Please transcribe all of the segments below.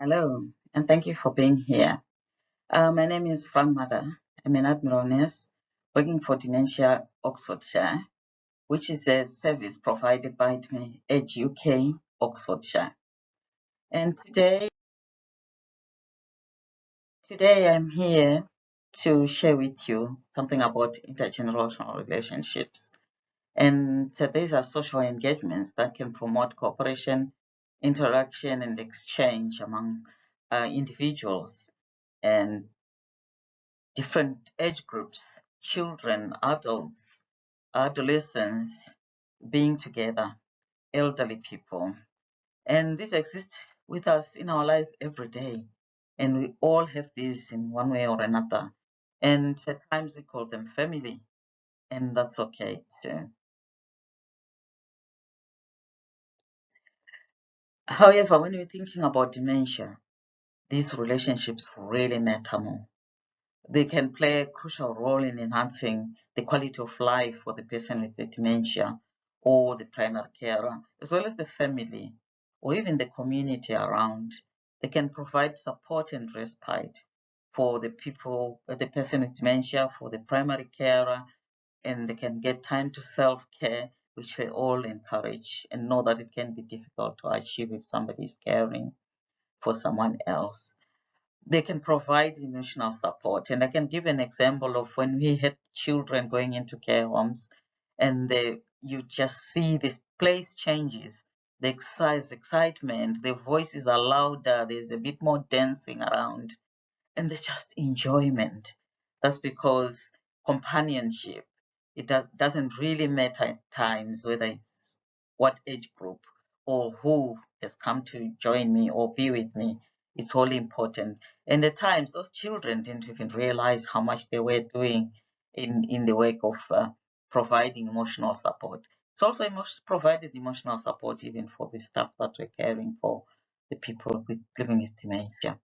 Hello, and thank you for being here. My name is Fran Mada. I'm an Admiral nurse working for Dementia Oxfordshire, which is a service provided by Edge UK Oxfordshire. And today I'm here to share with you something about intergenerational relationships. And so these are social engagements that can promote cooperation, interaction, and exchange among individuals and different age groups, children, adults, adolescents, being together, elderly people. And this exists with us in our lives every day. And we all have this in one way or another. And at times we call them family, and that's okay too. However, when we're thinking about dementia, these relationships really matter more. They can play a crucial role in enhancing the quality of life for the person with the dementia or the primary carer, as well as the family or even the community around. They can provide support and respite for the people, the person with dementia, for the primary carer, and they can get time to self-care, which we all encourage and know that it can be difficult to achieve if somebody is caring for someone else. They can provide emotional support. And I can give an example of when we had children going into care homes and you just see this place changes. The excitement, the voices are louder, there's a bit more dancing around, and there's just enjoyment. That's because companionship, doesn't really matter at times whether it's what age group or who has come to join me or be with me. It's all important. And at times, those children didn't even realize how much they were doing in the work of providing emotional support. It's also provided emotional support even for the staff that we're caring for the people living with dementia.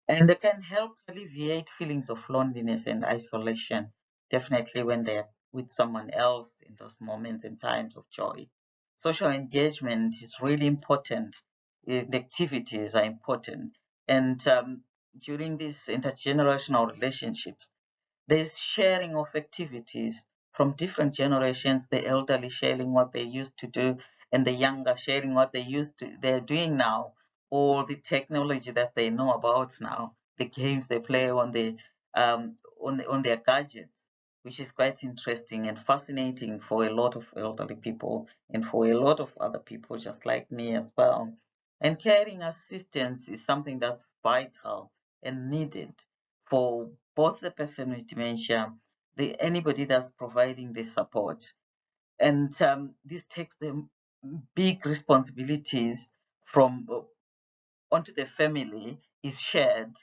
And they can help alleviate feelings of loneliness and isolation, definitely when they're with someone else in those moments and times of joy. Social engagement is really important. The activities are important. And during these intergenerational relationships, there's sharing of activities from different generations, the elderly sharing what they used to do, and the younger sharing what they're doing now, or the technology that they know about now, the games they play on their gadgets, which is quite interesting and fascinating for a lot of elderly people and for a lot of other people just like me as well. And caring assistance is something that's vital and needed for both the person with dementia, anybody that's providing the support. And this takes the big responsibilities from onto the family is shared,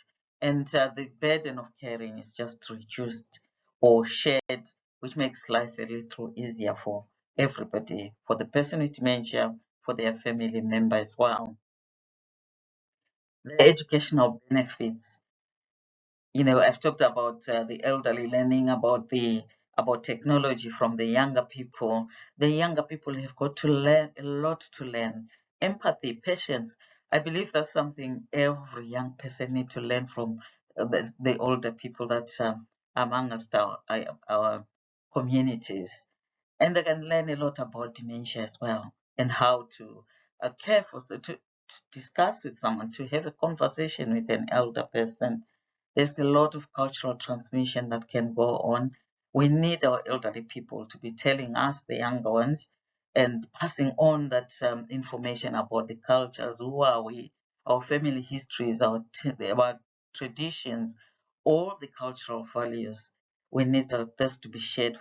and the burden of caring is just reduced or shared, which makes life a little easier for everybody, for the person with dementia, for their family member as well. The educational benefits, I've talked about the elderly learning about technology from the younger people. The younger people have got to learn a lot to learn. Empathy, patience. I believe that's something every young person need to learn from the older people that's among us, our communities. And they can learn a lot about dementia as well and how to care for, to discuss with someone, to have a conversation with an elder person. There's a lot of cultural transmission that can go on. We need our elderly people to be telling us, the younger ones, and passing on that information about the cultures. Who are we? Our family histories, our traditions, all the cultural values. We need this to be shared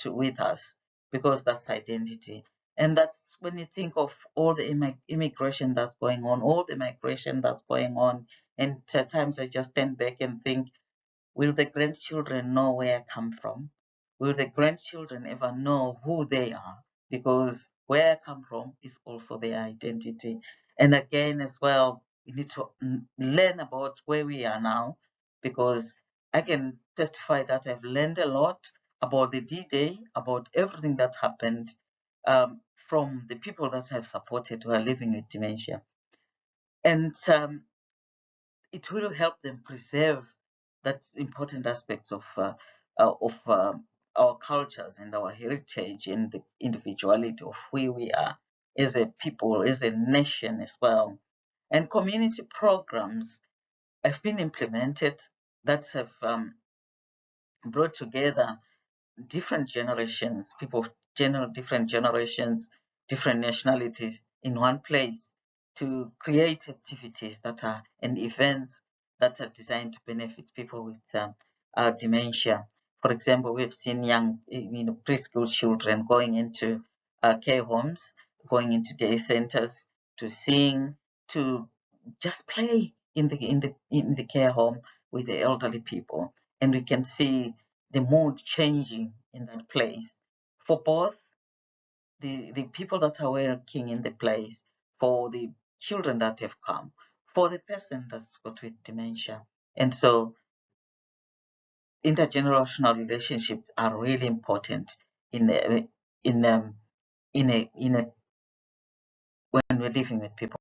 with us because that's identity. And that's when you think of all the immigration that's going on, all the migration that's going on, and at times I just stand back and think, will the grandchildren know where I come from? Will the grandchildren ever know who they are? Because where I come from is also their identity. And again, as well, we need to learn about where we are now, because I can testify that I've learned a lot about the D-Day, about everything that happened from the people that I've supported who are living with dementia. And it will help them preserve that important aspects of our cultures and our heritage and the individuality of who we are as a people, as a nation as well. And community programs have been implemented that have brought together different generations, people of different generations, different nationalities in one place to create activities that are and events that are designed to benefit people with dementia. For example, we've seen young, preschool children going into care homes, going into day centers to sing, to just play in the care home with the elderly people, and we can see the mood changing in that place for both the people that are working in the place, for the children that have come, for the person that's got with dementia. And so intergenerational relationships are really important in in a when we're living with people.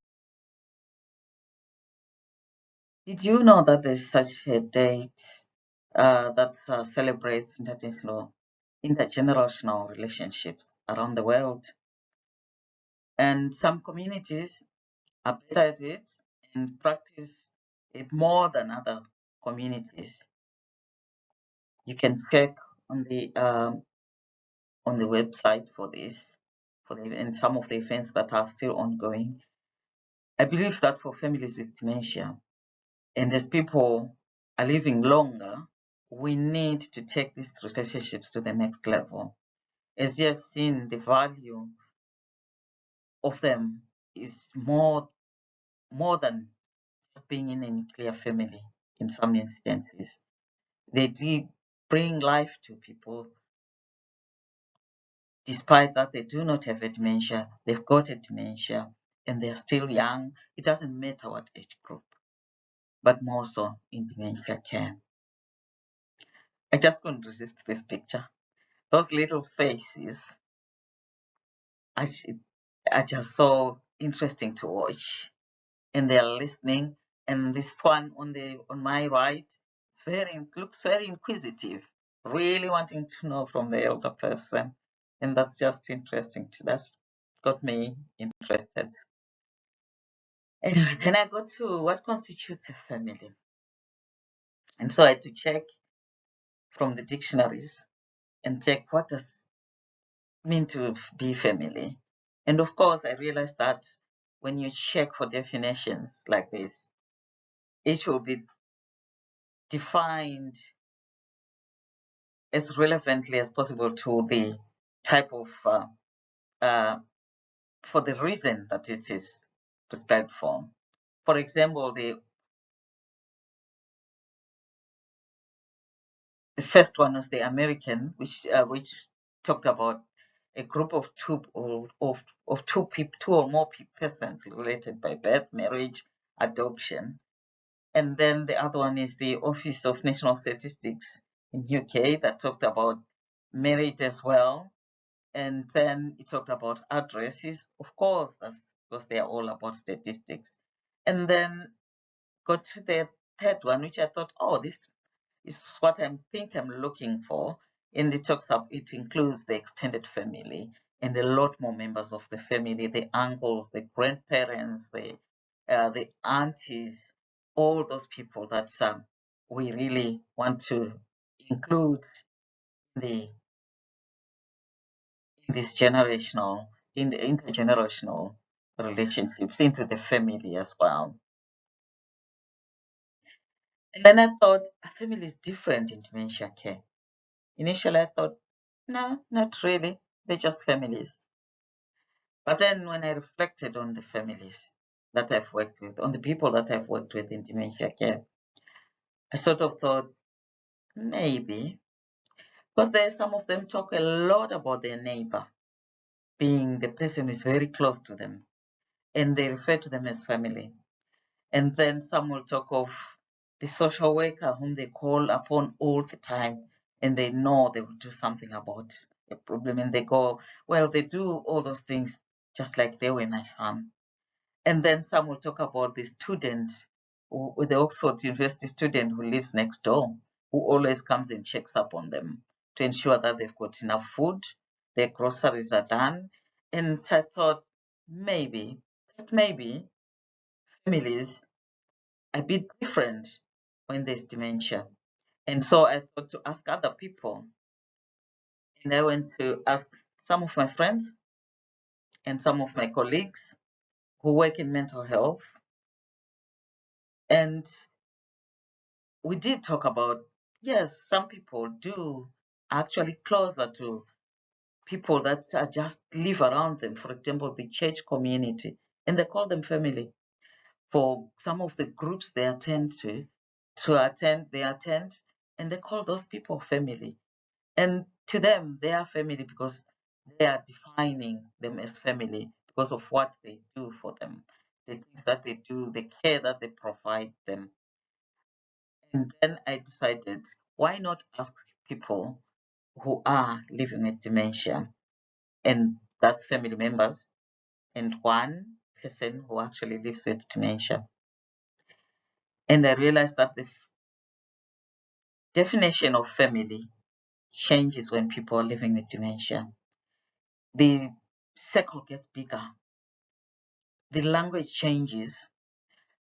Did you know that there's such a date that celebrates intergenerational relationships around the world? And some communities are better at it and practice it more than other communities. You can check on the website for this, and some of the events that are still ongoing. I believe that for families with dementia, and as people are living longer, we need to take these relationships to the next level. As you have seen, the value of them is more than just being in a nuclear family in some instances. They do bring life to people despite that they do not have a dementia, they've got a dementia, and they're still young. It doesn't matter what age group, but more so in dementia care. I just couldn't resist this picture. Those little faces are just so interesting to watch, and they're listening. And this one on my right, looks very inquisitive, really wanting to know from the elder person, and that's just interesting too. That's got me interested. Anyway, then I go to what constitutes a family, and so I had to check from the dictionaries and check what does it mean to be family. And of course, I realized that when you check for definitions like this, it will be defined as relevantly as possible to the type of uh, for the reason that it is prescribed for. For example, the first one was the American, which talked about a group of two people, two or more persons related by birth, marriage, adoption. And then the other one is the Office of National Statistics in UK that talked about marriage as well. And then it talked about addresses, of course, that's because they are all about statistics. And then got to the third one, which I thought, oh, this is what I'm looking for. And it includes the extended family and a lot more members of the family, the uncles, the grandparents, the aunties, all those people that we really want to include the in this in the intergenerational relationships into the family as well. And then I thought a family is different in dementia care. Initially, I thought, no, not really. They're just families. But then when I reflected on the families that I've worked with, on the people that I've worked with in dementia care, I sort of thought maybe, because there some of them talk a lot about their neighbor being the person who is very close to them, and they refer to them as family. And then some will talk of the social worker whom they call upon all the time, and they know they will do something about a problem, and they go, well, they do all those things just like they were my son. And then some will talk about the student with the Oxford University student who lives next door, who always comes and checks up on them to ensure that they've got enough food, their groceries are done. And I thought maybe, just maybe, families are a bit different when there's dementia. And so I thought to ask other people. And I went to ask some of my friends and some of my colleagues who work in mental health. And we did talk about, yes, some people do actually closer to people that are just live around them. For example, the church community, and they call them family. For some of the groups they attend they attend, and they call those people family. And to them, they are family because they are defining them as family because of what they do for them, the things that they do, the care that they provide them. And then I decided, why not ask people who are living with dementia, and that's family members, and one person who actually lives with dementia. And I realized that the definition of family changes when people are living with dementia. The circle gets bigger, the language changes.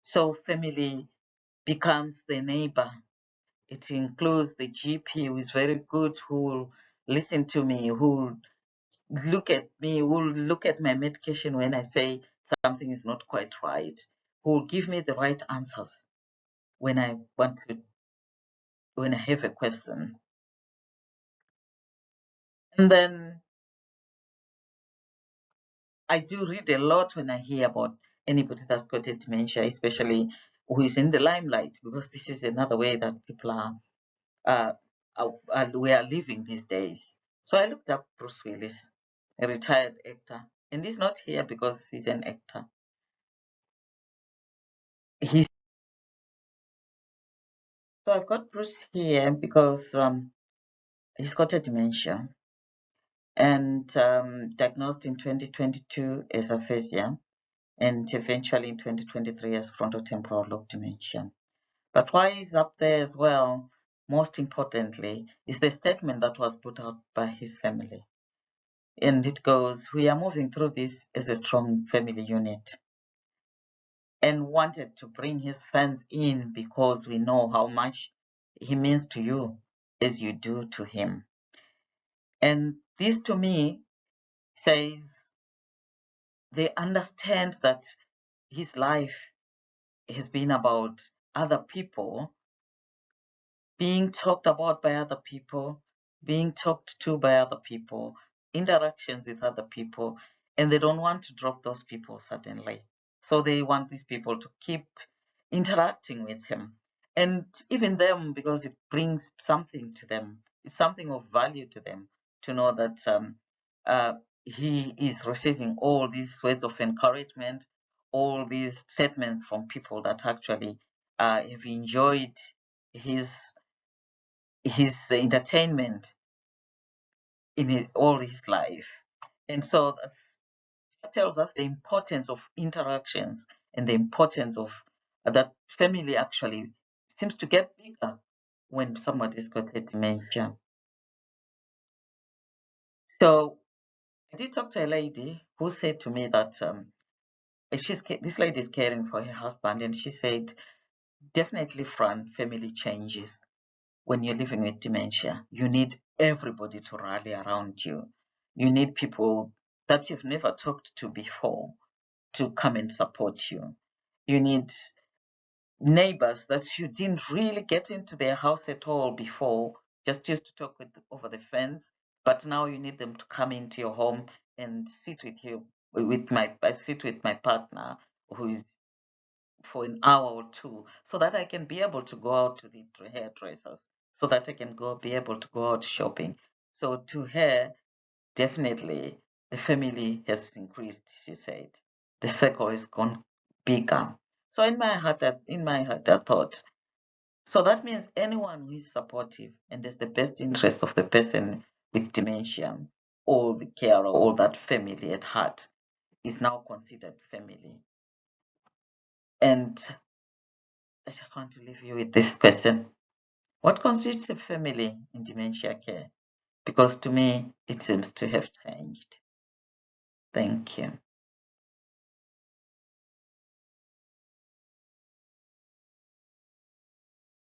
So family becomes the neighbor. It includes the GP who is very good, who will listen to me, who will look at me, who will look at my medication when I say something is not quite right, who will give me the right answers when I have a question. And then I do read a lot when I hear about anybody that's got a dementia, especially who is in the limelight, because this is another way that people we are living these days. So I looked up Bruce Willis, a retired actor, and he's not here because he's an actor. He's So I've got Bruce here because he's got a dementia and diagnosed in 2022 as aphasia and eventually in 2023 as frontotemporal lobe dementia. But why he's up there as well, most importantly, is the statement that was put out by his family. And it goes, we are moving through this as a strong family unit, and wanted to bring his fans in because we know how much he means to you as you do to him. And this to me says they understand that his life has been about other people, being talked about by other people, being talked to by other people, interactions with other people, and they don't want to drop those people suddenly. So they want these people to keep interacting with him. And even them, because it brings something to them, it's something of value to them to know that he is receiving all these words of encouragement, all these statements from people that actually have enjoyed his entertainment in all his life. And so that tells us the importance of interactions and the importance of that family actually seems to get bigger when somebody's got a dementia. So I did talk to a lady who said to me that this lady is caring for her husband, and she said, definitely, Fran, family changes. When you're living with dementia, you need everybody to rally around you. You need people that you've never talked to before to come and support you. You need neighbors that you didn't really get into their house at all before, just used to talk with over the fence, but now you need them to come into your home and sit with you. I sit with my partner who is for an hour or two, so that I can be able to go out to the hairdressers, so that I can be able to go out shopping. So to her, definitely the family has increased, she said. The circle has gone bigger. So in my heart, I thought, so that means anyone who is supportive and has the best interest of the person with dementia, or the carer, or that family at heart, is now considered family. And I just want to leave you with this question. What constitutes a family in dementia care? Because to me, it seems to have changed. Thank you.